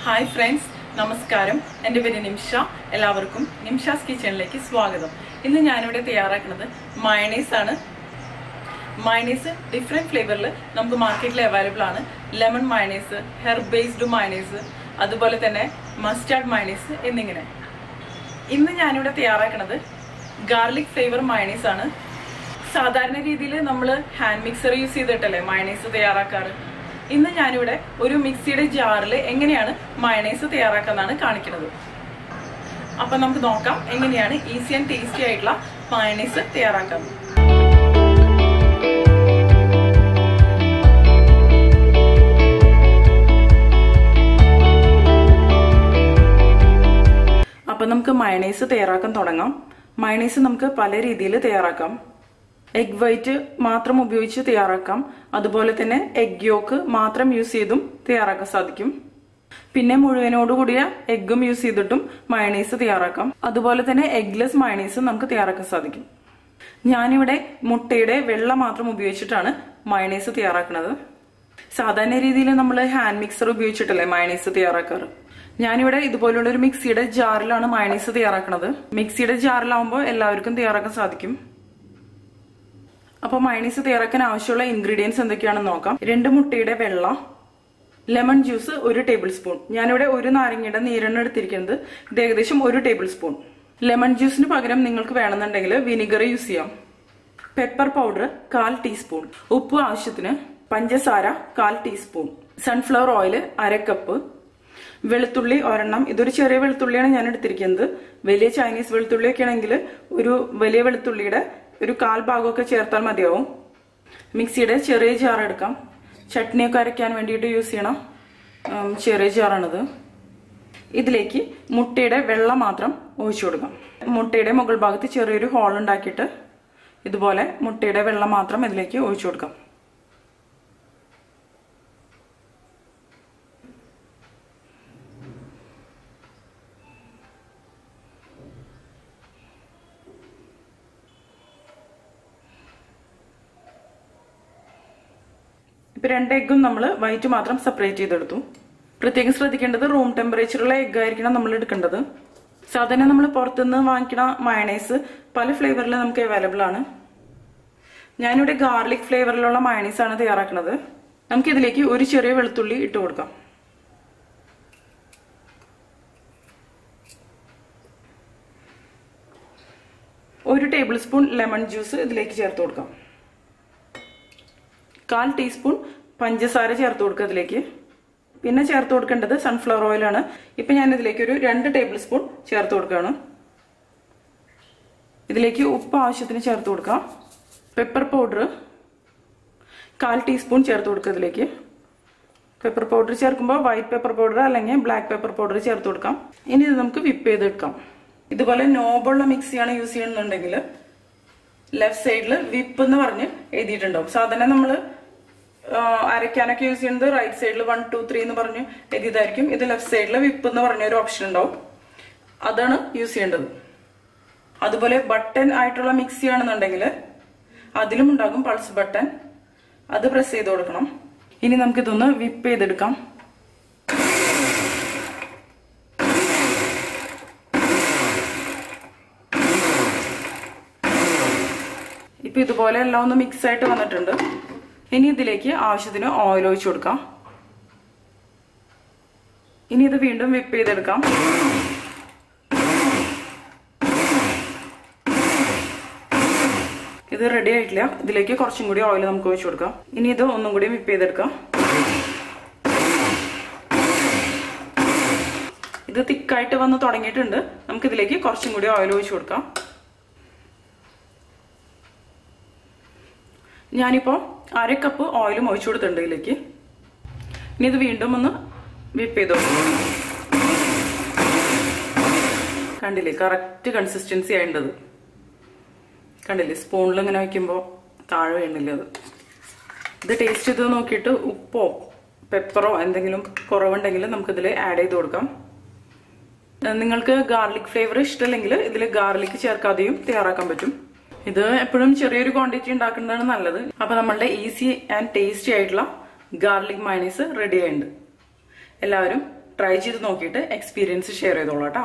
Hi friends, Namaskaram. എൻ്റെ പേര് നിംഷ. എല്ലാവർക്കും നിംഷാസ് കിച്ചണിലേക്ക് സ്വാഗതം. ഇന്ന് ഞാൻ ഇവിടെ തയ്യാറാക്കുന്നത് മയണൈസ് ആണ്. മയണൈസ് ഡിഫറെന്റ് ഫ്ലേവറിൽ നമുക്ക് മാർക്കറ്റിൽ അവൈലബിൾ ആണ്. Lemon mayonnaise, herb based mayonnaise, അതുപോലെ തന്നെ മസ്റ്റാർഡ് മയണൈസ് എന്നിങ്ങനെ. ഇന്ന് ഞാൻ ഇവിടെ തയ്യാറാക്കുന്നത് ഗാർലിക് ഫ്ലേവർ മയണൈസ് ആണ്. സാധാരണ രീതിയിൽ നമ്മൾ ഹാൻഡ് മിക്സർ യൂസ് ചെയ്തിട്ടല്ലേ മയണൈസ് തയ്യാറാക്കാറ്. ഇന്ന് ഞാനിവിടെ ഒരു മിക്സിയുടെ ജാറിൽ എങ്ങനെയാണ് മയണൈസ് തയ്യാറാക്കാന്നാണ് കാണിക്കുന്നത്. അപ്പൊ നമുക്ക് നോക്കാം എങ്ങനെയാണ് ഈസി ആൻഡ് ടേസ്റ്റി ആയിട്ടുള്ള മയണൈസ് തയ്യാറാക്കാം. അപ്പൊ നമുക്ക് മയണൈസ് തയ്യാറാക്കാൻ തുടങ്ങാം. മയണൈസ് നമുക്ക് പല രീതിയിൽ തയ്യാറാക്കാം. എഗ് വൈറ്റ് മാത്രം ഉപയോഗിച്ച് തയ്യാറാക്കാം. അതുപോലെ തന്നെ എഗ് യോക്ക് മാത്രം യൂസ് ചെയ്തും തയ്യാറാക്കാൻ സാധിക്കും. പിന്നെ മുഴുവനോടുകൂടിയ എഗ്ഗും യൂസ് ചെയ്തിട്ടും മയണൈസ് തയ്യാറാക്കാം. അതുപോലെ തന്നെ എഗ്ലെസ് മയണൈസും നമുക്ക് തയ്യാറാക്കാൻ സാധിക്കും. ഞാനിവിടെ മുട്ടയുടെ വെള്ള മാത്രം ഉപയോഗിച്ചിട്ടാണ് മയണൈസ് തയ്യാറാക്കുന്നത്. സാധാരണ രീതിയിൽ നമ്മൾ ഹാൻഡ് മിക്സർ ഉപയോഗിച്ചിട്ടല്ലേ മയണൈസ് തയ്യാറാക്കാറ്. ഞാനിവിടെ ഇതുപോലുള്ള ഒരു മിക്സിയുടെ ജാറിലാണ് മയണൈസ് തയ്യാറാക്കുന്നത്. മിക്സിയുടെ ജാറിലാവുമ്പോൾ എല്ലാവർക്കും തയ്യാറാക്കാൻ സാധിക്കും. അപ്പോൾ മയണൈസ് തയ്യാറാക്കാൻ ആവശ്യമുള്ള ഇൻഗ്രീഡിയൻസ് എന്തൊക്കെയാണെന്ന് നോക്കാം. 2 മുട്ടയുടെ വെള്ള, ലെമൺ ജ്യൂസ് 1 ടേബിൾ സ്പൂൺ. ഞാനിവിടെ ഒരു നാരങ്ങയുടെ നീരെണ്ണ എടുത്തിരിക്കുന്നത്. ഇത് ഏകദേശം 1 ടേബിൾ സ്പൂൺ. ലെമൺ ജ്യൂസിന് പകരം നിങ്ങൾക്ക് വേണമെന്നുണ്ടെങ്കിൽ വിനിഗർ യൂസ് ചെയ്യാം. Pepper powder 1/4 teaspoon. ഉപ്പ് ആവശ്യത്തിന്. പഞ്ചസാര 1/4 ടീസ്പൂൺ. Sunflower oil 1/2 cup. വെളുത്തുള്ളി 1 ഇതൊരു ചെറിയ വെളുത്തുള്ളിയാണ് ഞാൻ എടുത്തിരിക്കുന്നത്. വലിയ ചൈനീസ് വെളുത്തുള്ളിയൊക്കെ ആണെങ്കിൽ ഒരു വലിയ വെളുത്തുള്ളിയുടെ ഒരു 1/4 ഭാഗമൊക്കെ ചേർത്താൽ മതിയാവും. മിക്സിയുടെ ചെറിയ ജാർ എടുക്കാം. ചട്നിയൊക്കെ അരയ്ക്കാൻ വേണ്ടിയിട്ട് യൂസ് ചെയ്യണം ചെറിയ ജാറാണിത്. ഇതിലേക്ക് മുട്ടയുടെ വെള്ള മാത്രം ഒഴിച്ചു കൊടുക്കാം. മുട്ടയുടെ മുകൾ ഭാഗത്ത് ചെറിയൊരു ഹോൾ ഉണ്ടാക്കിയിട്ട് ഇതുപോലെ മുട്ടയുടെ വെള്ള മാത്രം ഇതിലേക്ക് ഒഴിച്ചു കൊടുക്കാം. ഇപ്പൊ 2 എഗ്ഗും നമ്മൾ വൈറ്റ് മാത്രം സെപ്പറേറ്റ് ചെയ്തെടുത്തു. പ്രത്യേകം ശ്രദ്ധിക്കേണ്ടത് റൂം ടെമ്പറേച്ചറുള്ള എഗ് ആയിരിക്കണം നമ്മൾ എടുക്കേണ്ടത്. സാധാരണ നമ്മൾ പുറത്തുനിന്ന് വാങ്ങിക്കുന്ന മയണൈസ് പല ഫ്ലേവറിൽ നമുക്ക് അവൈലബിൾ ആണ്. ഞാനിവിടെ ഗാർലിക് ഫ്ലേവറിലുള്ള മയണൈസ് ആണ് തയ്യാറാക്കുന്നത്. നമുക്ക് ഇതിലേക്ക് ഒരു ചെറിയ വെളുത്തുള്ളി ഇട്ട് കൊടുക്കാം. ഒരു ടേബിൾ സ്പൂൺ ലെമൺ ജ്യൂസ് ഇതിലേക്ക് ചേർത്ത് കൊടുക്കാം. 1/4 ടീസ്പൂൺ പഞ്ചസാര ചേർത്ത് കൊടുക്കുക ഇതിലേക്ക്. പിന്നെ ചേർത്ത് കൊടുക്കേണ്ടത് സൺഫ്ലവർ ഓയിലാണ്. ഇപ്പൊ ഞാൻ ഇതിലേക്ക് ഒരു 2 ടേബിൾ സ്പൂൺ ചേർത്ത് കൊടുക്കുകയാണ്. ഇതിലേക്ക് ഉപ്പ് ആവശ്യത്തിന് ചേർത്ത് കൊടുക്കാം. പെപ്പർ പൗഡർ 1/4 ടീസ്പൂൺ ചേർത്ത് കൊടുക്കുക ഇതിലേക്ക്. പെപ്പർ പൗഡർ ചേർക്കുമ്പോൾ വൈറ്റ് പെപ്പർ പൗഡർ അല്ലെങ്കിൽ ബ്ലാക്ക് പെപ്പർ പൗഡർ ചേർത്ത് കൊടുക്കാം. ഇനി ഇത് നമുക്ക് വിപ്പ് ചെയ്തെടുക്കാം. ഇതുപോലെ നോബുള്ള മിക്സിയാണ് യൂസ് ചെയ്യുന്നുണ്ടെങ്കിൽ ലെഫ്റ്റ് സൈഡിൽ വിപ്പ് എന്ന് പറഞ്ഞ് എഴുതിയിട്ടുണ്ടാവും. സാധാരണ നമ്മൾ അരയ്ക്കാനൊക്കെ യൂസ് ചെയ്യുന്നത് റൈറ്റ് സൈഡിൽ 1 2 3 എന്ന് പറഞ്ഞ് എഴുതിയതായിരിക്കും. ഇത് ലെഫ്റ്റ് സൈഡിൽ വിപ്പ് എന്ന് പറഞ്ഞൊരു ഓപ്ഷൻ ഉണ്ടാവും. അതാണ് യൂസ് ചെയ്യേണ്ടത്. അതുപോലെ ബട്ടൺ ആയിട്ടുള്ള മിക്സി ആണെന്നുണ്ടെങ്കിൽ അതിലും ഉണ്ടാകും പൾസ് ബട്ടൺ. അത് പ്രസ് ചെയ്ത് കൊടുക്കണം. ഇനി നമുക്കിതൊന്ന് വിപ്പ് ചെയ്തെടുക്കാം. ഇപ്പൊ ഇതുപോലെ എല്ലാം ഒന്ന് മിക്സ് ആയിട്ട് വന്നിട്ടുണ്ട്. ഇനി ഇതിലേക്ക് ആവശ്യത്തിന് ഓയിൽ ഒഴിച്ചു കൊടുക്കാം. ഇനി ഇത് വീണ്ടും വിപ്പ് ചെയ്തെടുക്കാം. ഇത് റെഡി ആയിട്ടില്ല. ഇതിലേക്ക് കുറച്ചും കൂടി ഓയിൽ നമുക്ക് ഒഴിച്ചു കൊടുക്കാം. ഇനി ഇത് ഒന്നും കൂടി വിപ്പ് ചെയ്തെടുക്കാം. ഇത് തിക്കായിട്ട് വന്ന് തുടങ്ങിയിട്ടുണ്ട്. നമുക്ക് ഇതിലേക്ക് കുറച്ചും കൂടി ഓയിൽ ഒഴിച്ചു കൊടുക്കാം. ഞാനിപ്പോ 1/2 കപ്പ് ഓയിലും ഒഴിച്ചു കൊടുത്തിട്ടുണ്ട് ഇതിലേക്ക്. ഇനി ഇത് വീണ്ടും ഒന്ന് വിപ്പ് ചെയ്ത് കൊടുക്കും. കണ്ടില്ലേ കറക്റ്റ് കൺസിസ്റ്റൻസി ആയിട്ടത്. കണ്ടില്ലേ സ്പൂണിൽ ഇങ്ങനെ വയ്ക്കുമ്പോൾ താഴെ വീണില്ല. ഇത് ടേസ്റ്റ് ചെയ്ത് നോക്കിയിട്ട് ഉപ്പോ പെപ്പറോ എന്തെങ്കിലും കുറവുണ്ടെങ്കിൽ നമുക്കിതിൽ ആഡ് ചെയ്ത് കൊടുക്കാം. നിങ്ങൾക്ക് ഗാർലിക് ഫ്ലേവർ ഇഷ്ടമല്ലെങ്കിൽ ഇതിൽ ഗാർലിക് ചേർക്കാതെയും തയ്യാറാക്കാൻ പറ്റും. ഇത് എപ്പോഴും ചെറിയൊരു ക്വാണ്ടിറ്റി ഉണ്ടാക്കുന്നതാണ് നല്ലത്. അപ്പൊ നമ്മളുടെ ഈസി ആൻഡ് ടേസ്റ്റി ആയിട്ടുള്ള ഗാർലിക് മയണൈസ് റെഡി ആയിട്ടുണ്ട്. എല്ലാവരും ട്രൈ ചെയ്ത് നോക്കിയിട്ട് എക്സ്പീരിയൻസ് ഷെയർ ചെയ്തോളാം കേട്ടോ.